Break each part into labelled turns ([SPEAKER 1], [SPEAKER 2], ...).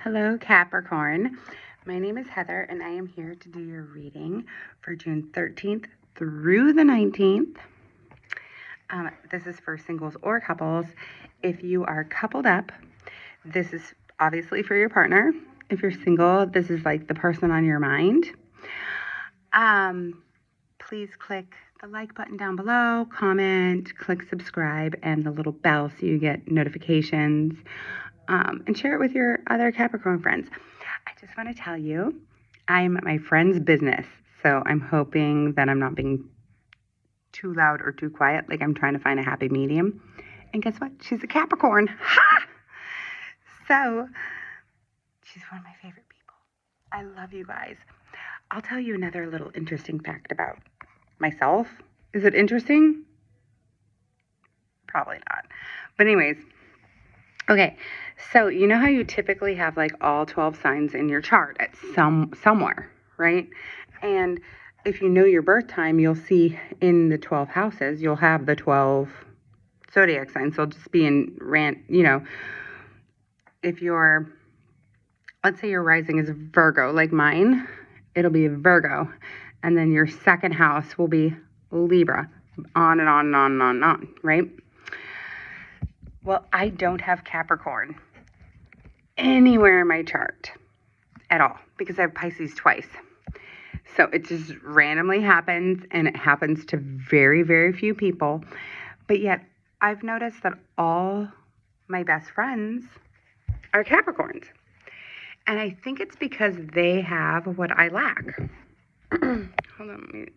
[SPEAKER 1] Hello, Capricorn. My name is Heather, and I am here to do your reading for June 13th through the 19th. This is for singles or couples. If you are coupled up, this is obviously for your partner. If you're single, this is like the person on your mind. Please click the like button down below, comment, click subscribe, and the little bell so you get notifications. And share it with your other Capricorn friends. I just want to tell you, I'm my friend's business, so I'm hoping that I'm not being too loud or too quiet, like I'm trying to find a happy medium. And guess what? She's a Capricorn. Ha! So, she's one of my favorite people. I love you guys. I'll tell you another little interesting fact about myself. Is it interesting? Probably not. But anyways, okay, so you know how you typically have like all 12 signs in your chart at somewhere, right? And if you know your birth time, you'll see in the 12 houses, you'll have the 12 zodiac signs. So it'll just be in if let's say your rising is Virgo, like mine, it'll be Virgo. And then your second house will be Libra, on and on and on and on and on, right? Well, I don't have Capricorn anywhere in my chart at all because I have Pisces twice. So it just randomly happens, and it happens to very, very few people. But yet I've noticed that all my best friends are Capricorns. And I think it's because they have what I lack. Hold on.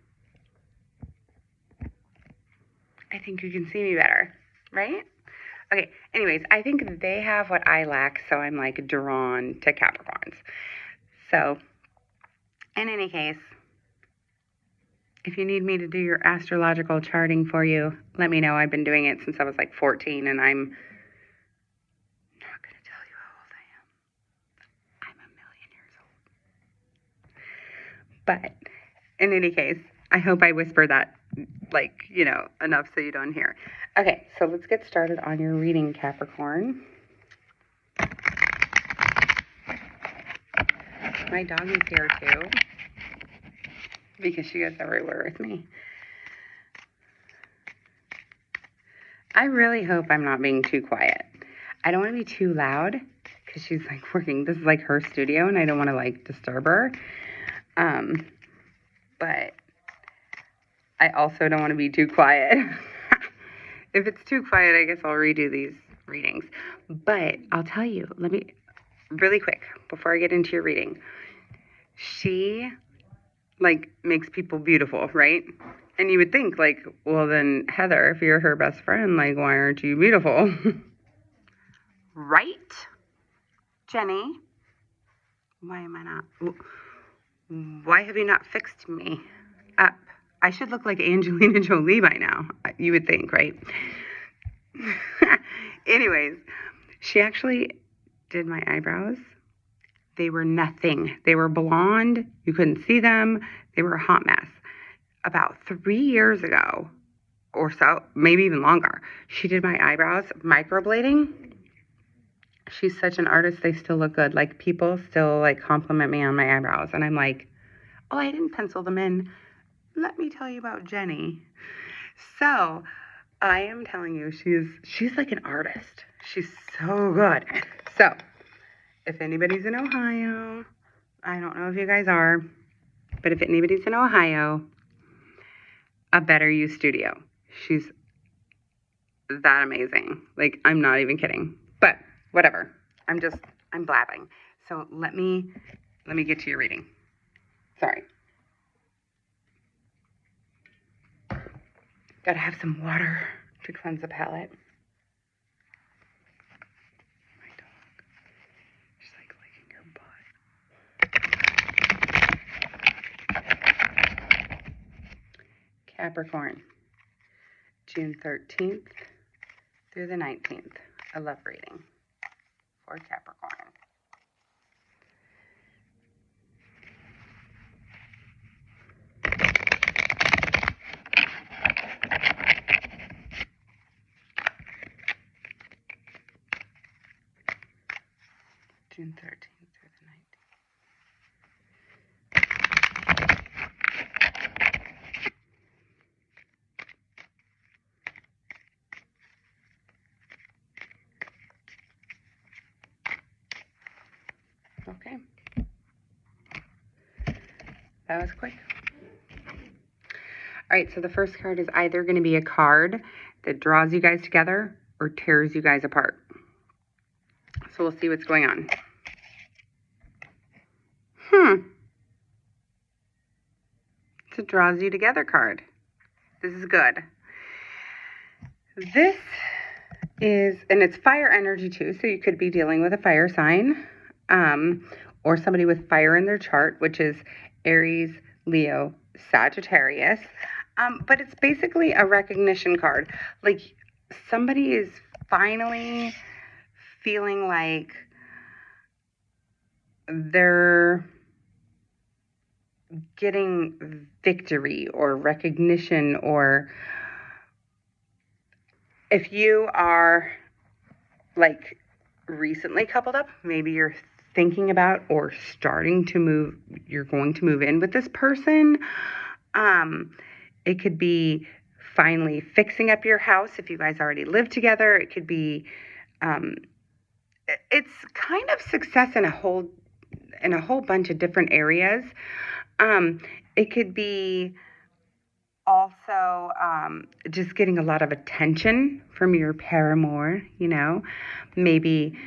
[SPEAKER 1] I think you can see me better, right? Okay, anyways, I think they have what I lack, so I'm like drawn to Capricorns. So, in any case, if you need me to do your astrological charting for you, let me know. I've been doing it since I was like 14, and I'm not going to tell you how old I am. I'm 1,000,000 years old. But, in any case, I hope I whispered that, enough so you don't hear. Okay, so let's get started on your reading, Capricorn. My dog is here too, because she goes everywhere with me. I really hope I'm not being too quiet. I don't want to be too loud, because she's like working. This is like her studio, and I don't want to like disturb her. But I also don't want to be too quiet. If it's too quiet, I guess I'll redo these readings. But I'll tell you, really quick, before I get into your reading, she, makes people beautiful, right? And you would think, well, then, Heather, if you're her best friend, why aren't you beautiful? Right? Jenny? Why am I not? Why have you not fixed me up? I should look like Angelina Jolie by now, you would think, right? Anyways, she actually did my eyebrows. They were nothing. They were blonde. You couldn't see them. They were a hot mess. About 3 years ago or so, maybe even longer, she did my eyebrows, microblading. She's such an artist. They still look good. People still, compliment me on my eyebrows. And I'm like, oh, I didn't pencil them in. Let me tell you about Jenny. So, I am telling you, she's like an artist. She's so good. So, if anybody's in Ohio, I don't know if you guys are, but if anybody's in Ohio, a Better You studio. She's that amazing. I'm not even kidding. But whatever. I'm blabbing. So let me get to your reading. Sorry. Gotta have some water to cleanse the palate. My dog. She's licking your butt. Capricorn, June 13th through the 19th. A love reading for Capricorn. June 13th through the 19th. Okay. That was quick. All right, so the first card is either going to be a card that draws you guys together or tears you guys apart. So we'll see what's going on. It's a draws you together card. This is good. This is, and it's fire energy too, so you could be dealing with a fire sign, or somebody with fire in their chart, which is Aries, Leo, Sagittarius. But it's basically a recognition card. Like somebody is finally feeling like they're getting victory or recognition, or if you are like recently coupled up, maybe you're thinking about or starting to move, you're going to move in with this person. It could be finally fixing up your house if you guys already live together. It could be, it's kind of success in a whole bunch of different areas. It could be also just getting a lot of attention from your paramour, you know. Maybe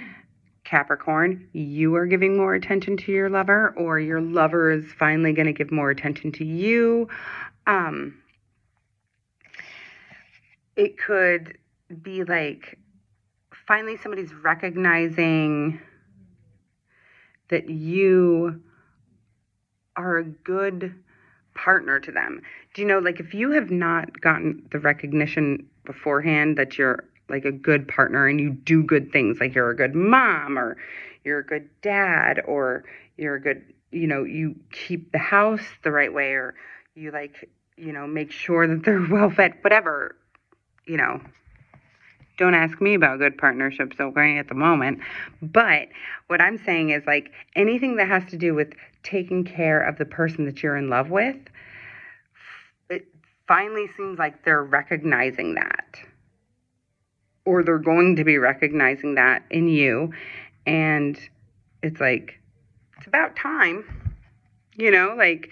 [SPEAKER 1] Capricorn, you are giving more attention to your lover, or your lover is finally going to give more attention to you. It could be like finally somebody's recognizing that you are a good partner to them. Do you know, like if you have not gotten the recognition beforehand that you're like a good partner and you do good things, like you're a good mom, or you're a good dad, or you're a good, you know, you keep the house the right way, or you like, you know, make sure that they're well fed, whatever, you know. Don't ask me about good partnerships, okay, at the moment. But what I'm saying is like anything that has to do with taking care of the person that you're in love with, it finally seems like they're recognizing that. Or they're going to be recognizing that in you. And it's like, it's about time, you know, like,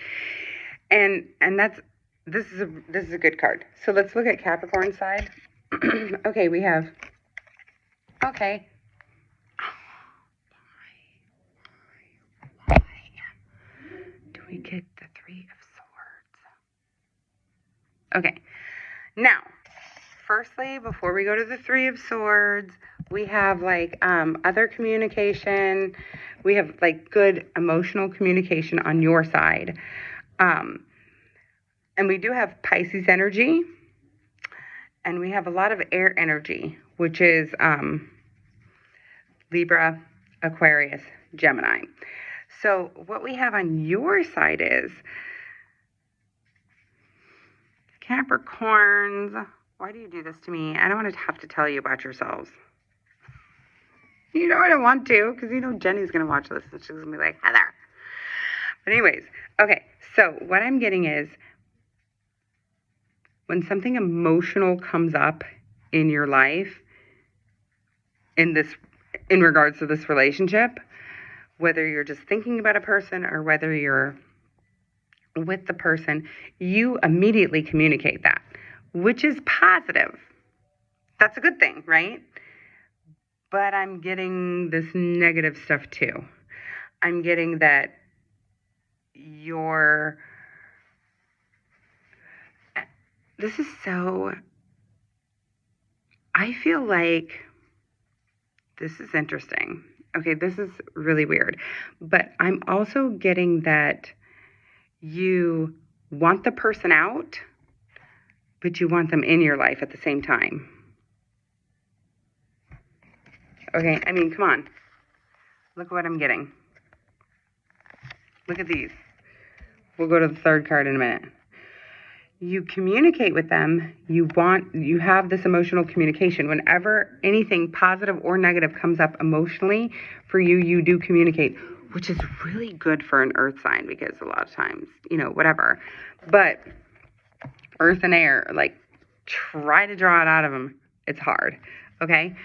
[SPEAKER 1] and that's, this is a good card. So let's look at Capricorn side. Okay, we have, okay. Why do we get the Three of Swords? Okay, now, firstly, before we go to the Three of Swords, we have like other communication. We have like good emotional communication on your side. And we do have Pisces energy. And we have a lot of air energy, which is Libra, Aquarius, Gemini. So what we have on your side is Capricorns. Why do you do this to me? I don't want to have to tell you about yourselves. You know I don't want to, because you know Jenny's going to watch this and she's going to be like, Heather. But anyways, okay, so what I'm getting is when something emotional comes up in your life, in regards to this relationship, whether you're just thinking about a person or whether you're with the person, you immediately communicate that, which is positive. That's a good thing, right? But I'm getting this negative stuff too. I'm getting that this is so, I feel like this is interesting. Okay, this is really weird. But I'm also getting that you want the person out, but you want them in your life at the same time. Okay, I mean, come on. Look at what I'm getting. Look at these. We'll go to the third card in a minute. you communicate with them. You have this emotional communication. Whenever anything positive or negative comes up emotionally for you, you do communicate, which is really good for an earth sign because a lot of times, whatever. But earth and air, like, try to draw it out of them. It's hard. Okay.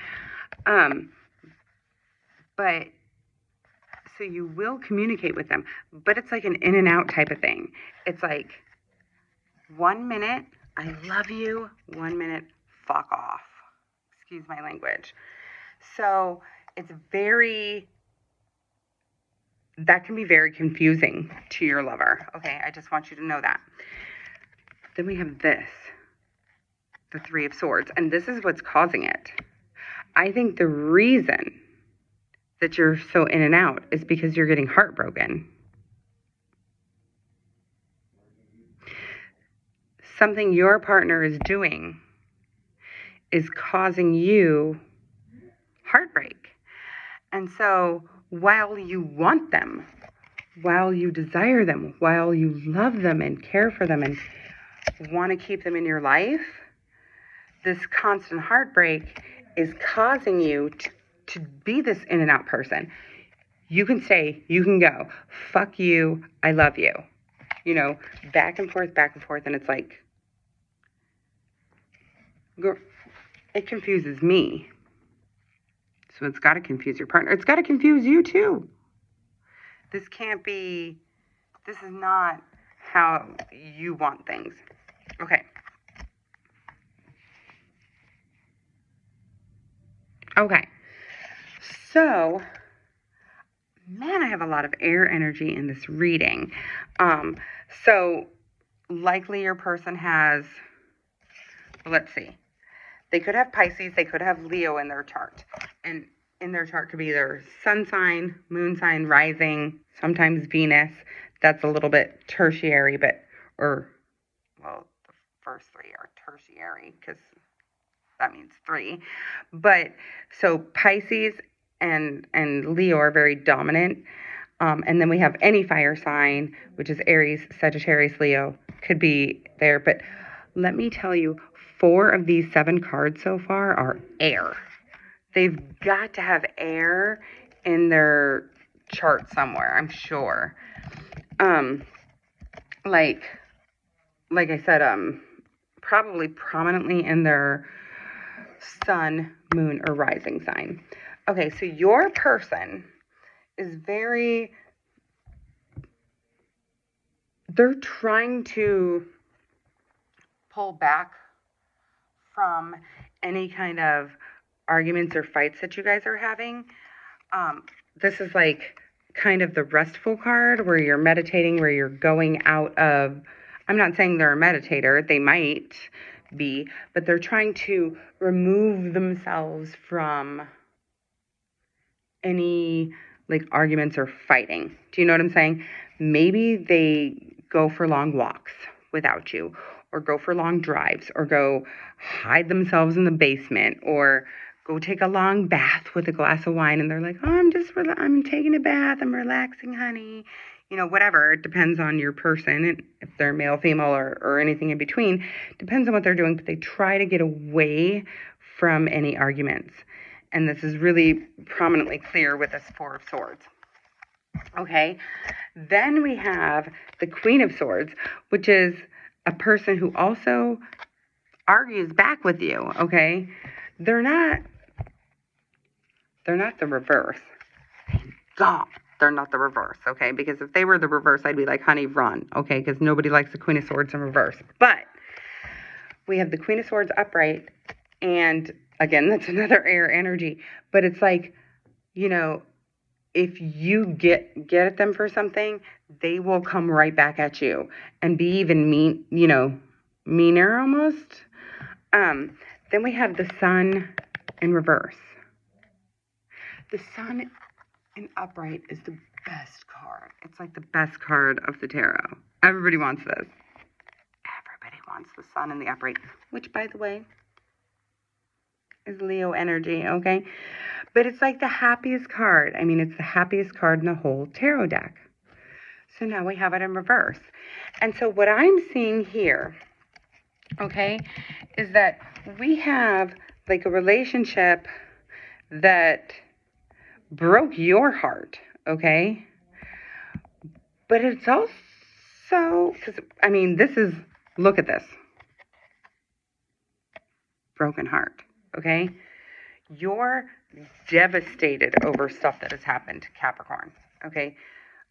[SPEAKER 1] But so you will communicate with them, but it's like an in and out type of thing. It's like 1 minute, I love you. 1 minute, fuck off. Excuse my language. So that can be very confusing to your lover. Okay, I just want you to know that. Then we have this, the Three of Swords, and this is what's causing it. I think the reason that you're so in and out is because you're getting heartbroken. Something your partner is doing is causing you heartbreak. And so while you want them, while you desire them, while you love them and care for them and want to keep them in your life, this constant heartbreak is causing you to be this in and out person. You can stay, you can go. Fuck you, I love you. Back and forth, and it's like, it confuses me. So it's got to confuse your partner. It's got to confuse you too. This is not how you want things. Okay. So, man, I have a lot of air energy in this reading. So likely your person has, let's see. They could have Pisces, they could have Leo in their chart. And in their chart could be their sun sign, moon sign, rising, sometimes Venus. That's a little bit tertiary, the first three are tertiary because that means three. But so Pisces and Leo are very dominant. And then we have any fire sign, which is Aries, Sagittarius, Leo, could be there. But let me tell you, 4 of these 7 cards so far are air. They've got to have air in their chart somewhere, I'm sure. Like I said, probably prominently in their sun, moon, or rising sign. Okay, so your person is they're trying to pull back from any kind of arguments or fights that you guys are having. This is like kind of the restful card where you're meditating, where you're going out of, I'm not saying they're a meditator, they might be, but they're trying to remove themselves from any like arguments or fighting. Do you know what I'm saying? Maybe they go for long walks without you, or go for long drives, or go hide themselves in the basement, or go take a long bath with a glass of wine, and they're like, oh, I'm taking a bath, I'm relaxing, honey. Whatever. It depends on your person, and if they're male, female, or anything in between. Depends on what they're doing, but they try to get away from any arguments. And this is really prominently clear with this 4 of Swords. Okay. Then we have the Queen of Swords, which is a person who also argues back with you. Okay. They're not the reverse. Thank God they're not the reverse. Okay. Because if they were the reverse, I'd be like, honey, run. Okay. Because nobody likes the Queen of Swords in reverse. But we have the Queen of Swords upright, and again, that's another air energy. But it's like, if you get at them for something, they will come right back at you and be even meaner almost. Then we have the Sun in reverse. The Sun in upright is the best card. It's like the best card of the tarot. Everybody wants this. Everybody wants the Sun in the upright, which, by the way, is Leo energy, okay? But it's like the happiest card. I mean, it's the happiest card in the whole tarot deck. So now we have it in reverse. And so what I'm seeing here okay, is that we have like a relationship that broke your heart, okay? But it's also, because, I mean, look at this broken heart, okay? You're devastated over stuff that has happened, Capricorn, okay?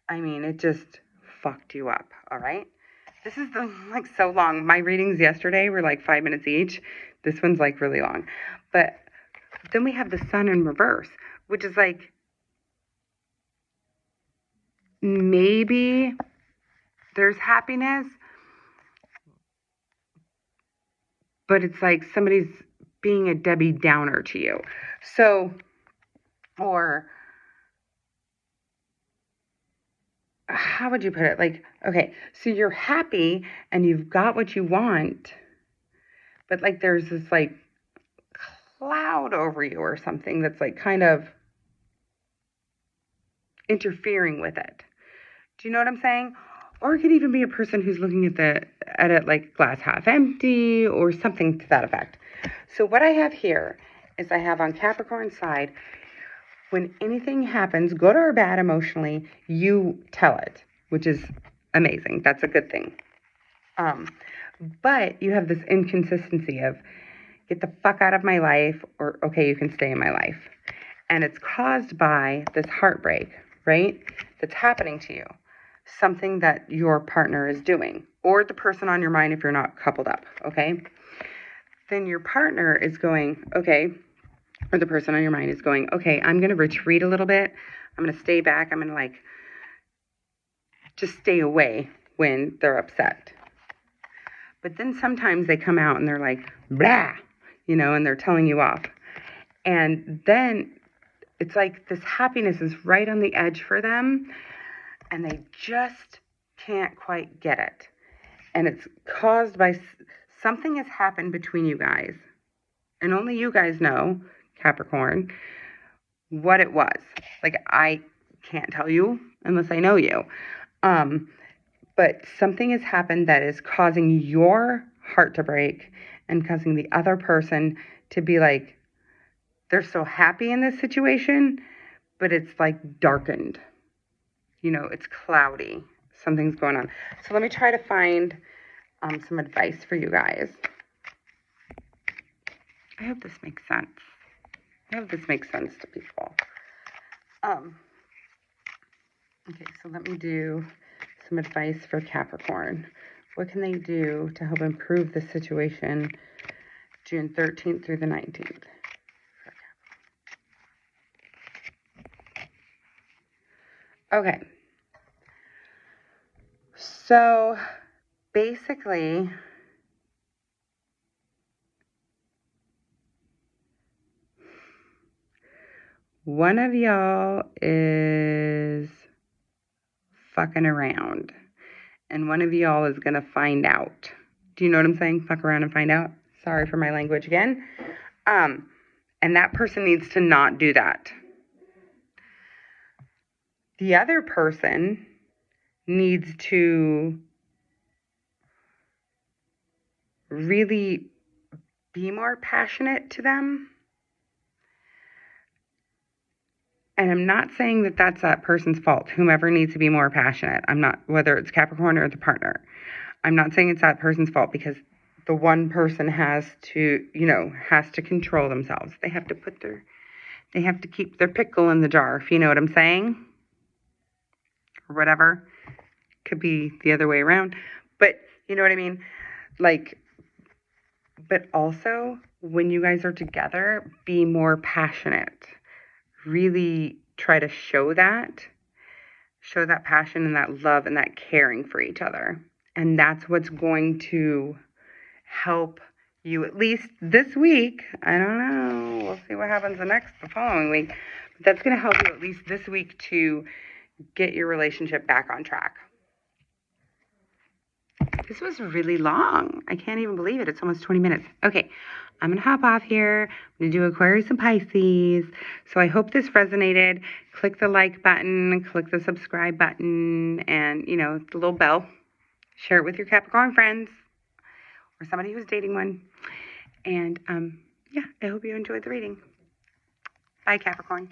[SPEAKER 1] I mean, it just fucked you up, all right? This is like so long. My readings yesterday were like 5 minutes each. This one's like really long. But then we have the sun in reverse, which is like maybe there's happiness, but it's like somebody's being a Debbie Downer to you. So, or how would you put it? Like, okay, so you're happy and you've got what you want, but like there's this like cloud over you or something that's like kind of interfering with it. Do you know what I'm saying? Or it could even be a person who's looking at it like glass half empty or something to that effect. So what I have here is I have on Capricorn side, when anything happens, good or bad emotionally, you tell it, which is amazing. That's a good thing. But you have this inconsistency of get the fuck out of my life or okay, you can stay in my life. And it's caused by this heartbreak, right? That's happening to you. Something that your partner is doing or the person on your mind if you're not coupled up, okay? Then your partner is going, okay, or the person on your mind is going, okay, I'm going to retreat a little bit. I'm going to stay back. I'm going to like just stay away when they're upset. But then sometimes they come out and they're like, blah, and they're telling you off. And then it's like this happiness is right on the edge for them and they just can't quite get it. And it's caused by something has happened between you guys. And only you guys know, Capricorn, what it was. Like, I can't tell you unless I know you. But something has happened that is causing your heart to break and causing the other person to be like, they're so happy in this situation, but it's like darkened. It's cloudy. Something's going on. So let me try to find some advice for you guys. I hope this makes sense. I hope this makes sense to people. Okay, so let me do some advice for Capricorn. What can they do to help improve the situation June 13th through the 19th? Okay. So basically, one of y'all is fucking around and one of y'all is going to find out. Do you know what I'm saying? Fuck around and find out. Sorry for my language again. And that person needs to not do that. The other person needs to really be more passionate to them. And I'm not saying that that's that person's fault, whomever needs to be more passionate. I'm not, whether it's Capricorn or the partner. I'm not saying it's that person's fault because the one person has to control themselves. They have to keep their pickle in the jar, if you know what I'm saying. Or whatever. Could be the other way around. But you know what I mean? Like, but also when you guys are together, be more passionate. Really try to show that passion and that love and that caring for each other. And that's what's going to help you at least this week. I don't know. We'll see what happens the following week. But that's going to help you at least this week to get your relationship back on track. This was really long. I can't even believe it. It's almost 20 minutes. Okay, I'm going to hop off here. I'm going to do Aquarius and Pisces. So I hope this resonated. Click the like button, click the subscribe button, and, the little bell. Share it with your Capricorn friends. or somebody who's dating one. And yeah, I hope you enjoyed the reading. Bye, Capricorn.